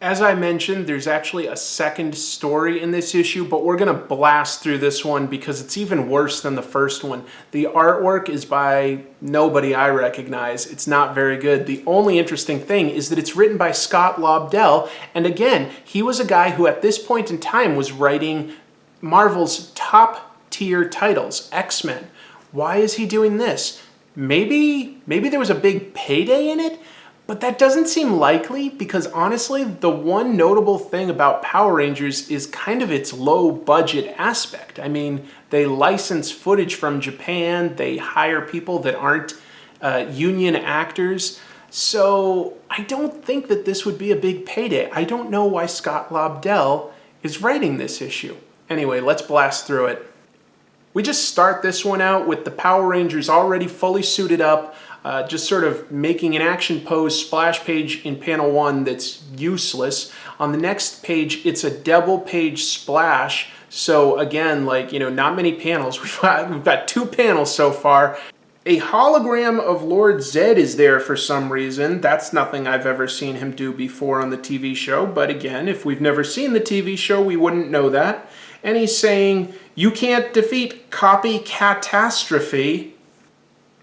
As I mentioned, there's actually a second story in this issue, but we're going to blast through this one because it's even worse than the first one. The artwork is by nobody I recognize. It's not very good. The only interesting thing is that it's written by Scott Lobdell, and again, he was a guy who at this point in time was writing Marvel's top-tier titles, X-Men. Why is he doing this? Maybe there was a big payday in it? But that doesn't seem likely because honestly, the one notable thing about Power Rangers is kind of its low budget aspect. I mean, they license footage from Japan, they hire people that aren't union actors. So I don't think that this would be a big payday. I don't know why Scott Lobdell is writing this issue. Anyway, let's blast through it. We just start this one out with the Power Rangers already fully suited up, just sort of making an action pose splash page in panel 1 that's useless. On the next page, it's a double page splash. So again, like, not many panels. We've got 2 panels so far. A hologram of Lord Zed is there for some reason. That's nothing I've ever seen him do before on the TV show. But again, if we've never seen the TV show, we wouldn't know that. And he's saying, "You can't defeat Copy Catastrophe,"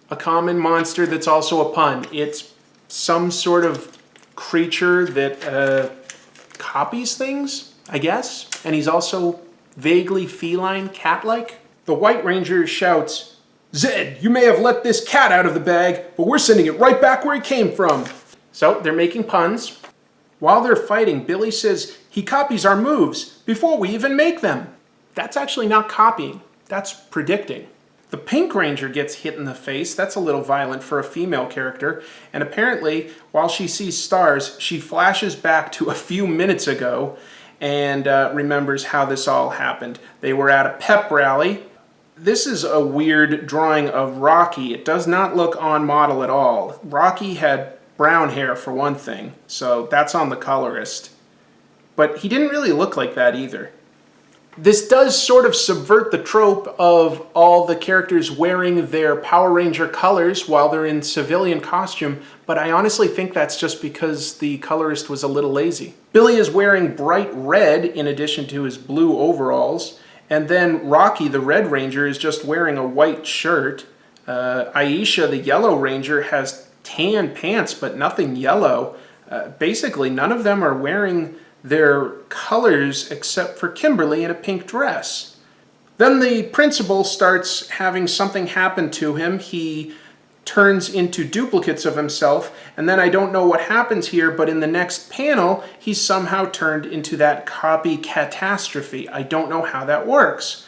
a common monster that's also a pun. It's some sort of creature that copies things, I guess. And he's also vaguely feline, cat-like. The White Ranger shouts, "Zed, you may have let this cat out of the bag, but we're sending it right back where it came from." So they're making puns. While they're fighting, Billy says, "He copies our moves before we even make them." That's actually not copying, that's predicting. The Pink Ranger gets hit in the face. That's a little violent for a female character. And apparently, while she sees stars, she flashes back to a few minutes ago and remembers how this all happened. They were at a pep rally. This is a weird drawing of Rocky. It does not look on model at all. Rocky had brown hair for one thing, so that's on the colorist. But he didn't really look like that either. This does sort of subvert the trope of all the characters wearing their Power Ranger colors while they're in civilian costume, but I honestly think that's just because the colorist was a little lazy. Billy is wearing bright red in addition to his blue overalls, and then Rocky, the Red Ranger, is just wearing a white shirt. Aisha, the Yellow Ranger, has tan pants but nothing yellow. Basically, none of them are wearing their colors except for Kimberly in a pink dress. Then the principal starts having something happen to him. He turns into duplicates of himself, and then I don't know what happens here, but in the next panel, he's somehow turned into that Copy Catastrophe. I don't know how that works.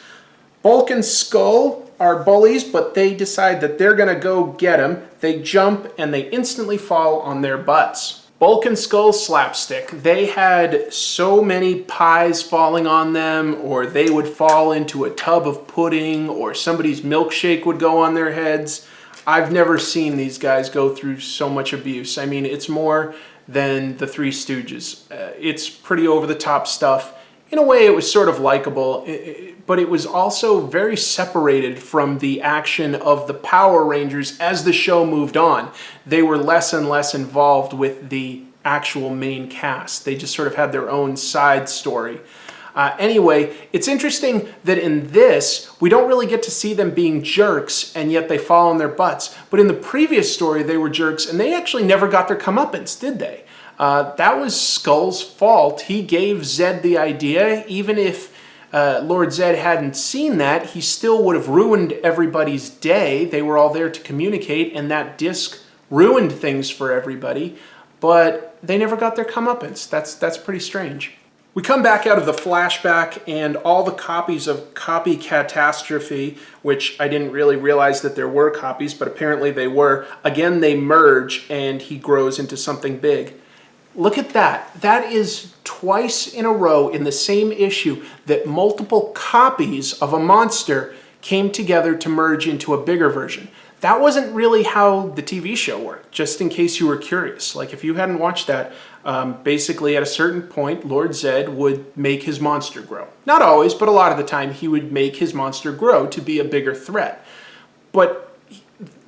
Bulk and Skull are bullies, but they decide that they're gonna go get him. They jump, and they instantly fall on their butts. Bulk and Skull slapstick. They had so many pies falling on them, or they would fall into a tub of pudding, or somebody's milkshake would go on their heads. I've never seen these guys go through so much abuse. I mean, it's more than the Three Stooges. It's pretty over-the-top stuff. In a way, it was sort of likable, but it was also very separated from the action of the Power Rangers as the show moved on. They were less and less involved with the actual main cast. They just sort of had their own side story. Anyway, it's interesting that in this, we don't really get to see them being jerks, and yet they fall on their butts. But in the previous story, they were jerks, and they actually never got their comeuppance, did they? That was Skull's fault. He gave Zed the idea. Even if Lord Zed hadn't seen that, he still would have ruined everybody's day. They were all there to communicate, and that disc ruined things for everybody. But they never got their comeuppance. That's pretty strange. We come back out of the flashback, and all the copies of Copy Catastrophe, which I didn't really realize that there were copies, but apparently they were, again, they merge, and he grows into something big. Look at that. That is twice in a row in the same issue that multiple copies of a monster came together to merge into a bigger version. That wasn't really how the TV show worked, just in case you were curious. Like, if you hadn't watched that, basically at a certain point, Lord Zed would make his monster grow. Not always, but a lot of the time, he would make his monster grow to be a bigger threat. But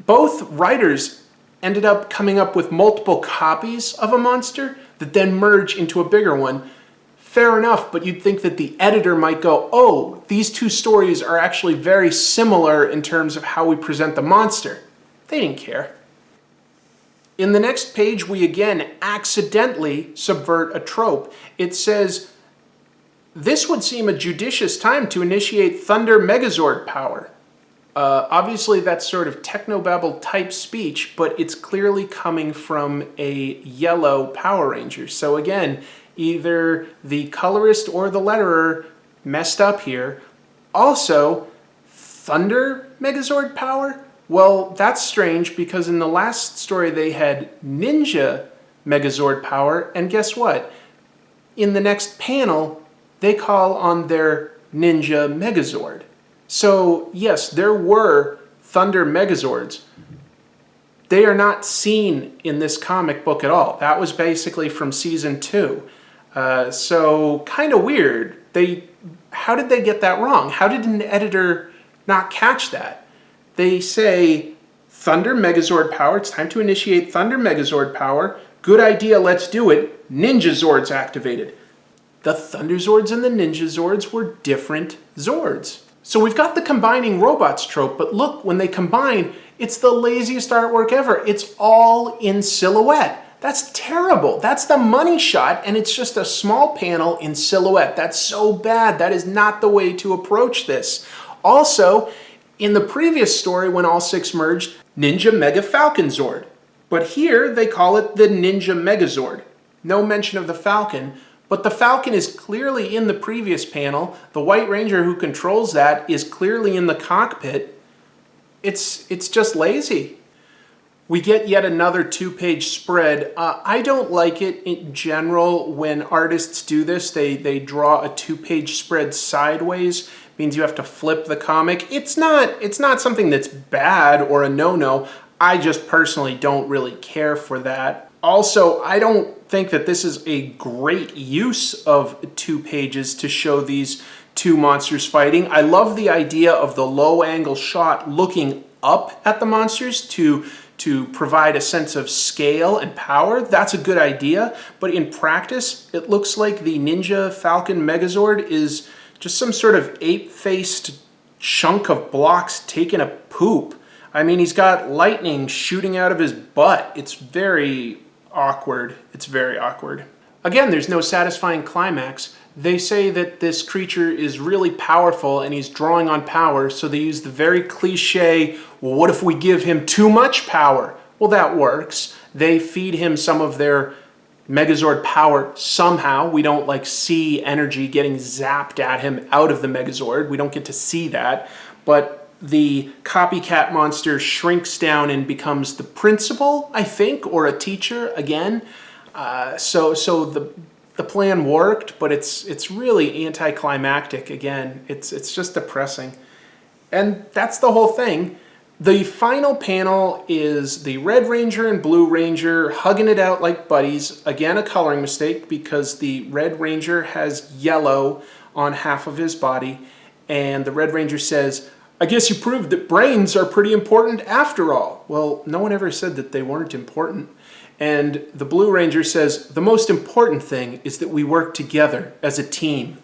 both writers ended up coming up with multiple copies of a monster that then merge into a bigger one. Fair enough, but you'd think that the editor might go, oh, these two stories are actually very similar in terms of how we present the monster. They didn't care. In the next page, we again accidentally subvert a trope. It says, this would seem a judicious time to initiate Thunder Megazord power. Obviously, that's sort of technobabble type speech, but it's clearly coming from a yellow Power Ranger. So again, either the colorist or the letterer messed up here. Also, Thunder Megazord power? Well, that's strange because in the last story they had Ninja Megazord power, and guess what? In the next panel, they call on their Ninja Megazord. So yes, there were Thunder Megazords. They are not seen in this comic book at all. That was basically from season 2. So kind of weird. How did they get that wrong? How did an editor not catch that? They say, Thunder Megazord power, it's time to initiate Thunder Megazord power. Good idea, let's do it. Ninja Zords activated. The Thunder Zords and the Ninja Zords were different Zords. So we've got the combining robots trope, but look, when they combine, it's the laziest artwork ever. It's all in silhouette. That's terrible. That's the money shot, and it's just a small panel in silhouette. That's so bad. That is not the way to approach this. Also, in the previous story, when all 6 merged, Ninja Mega Falcon Zord. But here, they call it the Ninja Megazord. No mention of the Falcon, but the Falcon is clearly in the previous panel. The White Ranger who controls that is clearly in the cockpit. It's just lazy. We get yet another 2-page spread. I don't like it in general when artists do this. They draw a 2-page spread sideways. Means you have to flip the comic. It's not something that's bad or a no-no. I just personally don't really care for that. Also, I don't think that this is a great use of 2 pages to show these 2 monsters fighting. I love the idea of the low-angle shot looking up at the monsters to provide a sense of scale and power. That's a good idea, but in practice, it looks like the Ninja Falcon Megazord is just some sort of ape-faced chunk of blocks taking a poop. I mean, he's got lightning shooting out of his butt. It's very awkward. It's very awkward. Again, there's no satisfying climax. They say that this creature is really powerful and he's drawing on power, so they use the very cliche, well, what if we give him too much power? Well, that works. They feed him some of their Megazord power somehow. We don't see energy getting zapped at him out of the Megazord. We don't get to see that. But the copycat monster shrinks down and becomes the principal, I think, or a teacher again. So the plan worked, but it's really anticlimactic again. It's just depressing. And that's the whole thing. The final panel is the Red Ranger and Blue Ranger hugging it out like buddies. Again, a coloring mistake because the Red Ranger has yellow on half of his body. And the Red Ranger says, I guess you proved that brains are pretty important after all. Well, no one ever said that they weren't important. And the Blue Ranger says, the most important thing is that we work together as a team.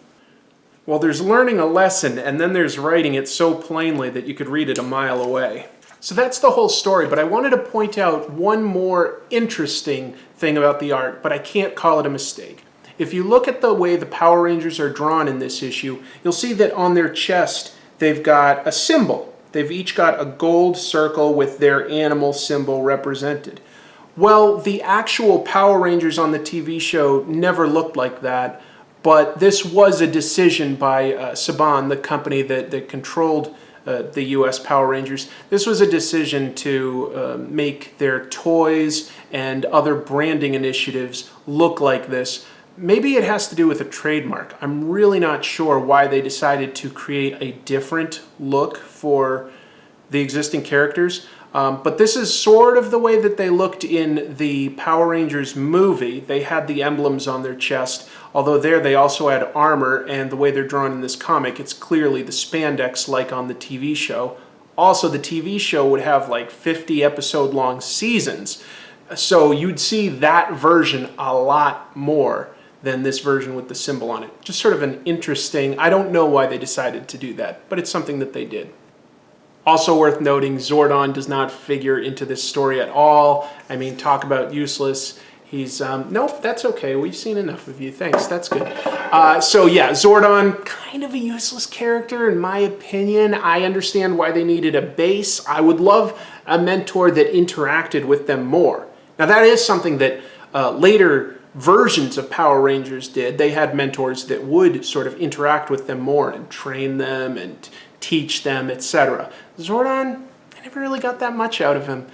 Well, there's learning a lesson, and then there's writing it so plainly that you could read it a mile away. So that's the whole story, but I wanted to point out one more interesting thing about the art, but I can't call it a mistake. If you look at the way the Power Rangers are drawn in this issue, you'll see that on their chest, they've got a symbol. They've each got a gold circle with their animal symbol represented. Well, the actual Power Rangers on the TV show never looked like that. But this was a decision by Saban, the company that controlled the U.S. Power Rangers. This was a decision to make their toys and other branding initiatives look like this. Maybe it has to do with a trademark. I'm really not sure why they decided to create a different look for the existing characters. But this is sort of the way that they looked in the Power Rangers movie. They had the emblems on their chest, although there they also had armor, and the way they're drawn in this comic, it's clearly the spandex like on the TV show. Also, the TV show would have like 50 episode long seasons. So you'd see that version a lot more than this version with the symbol on it. Just sort of an interesting, I don't know why they decided to do that, but it's something that they did. Also worth noting, Zordon does not figure into this story at all. I mean, talk about useless. He's, nope, that's okay. We've seen enough of you. Thanks, that's good. So yeah, Zordon, kind of a useless character in my opinion. I understand why they needed a base. I would love a mentor that interacted with them more. Now that is something that later versions of Power Rangers did. They had mentors that would sort of interact with them more and train them and teach them, etc. Zordon, I never really got that much out of him.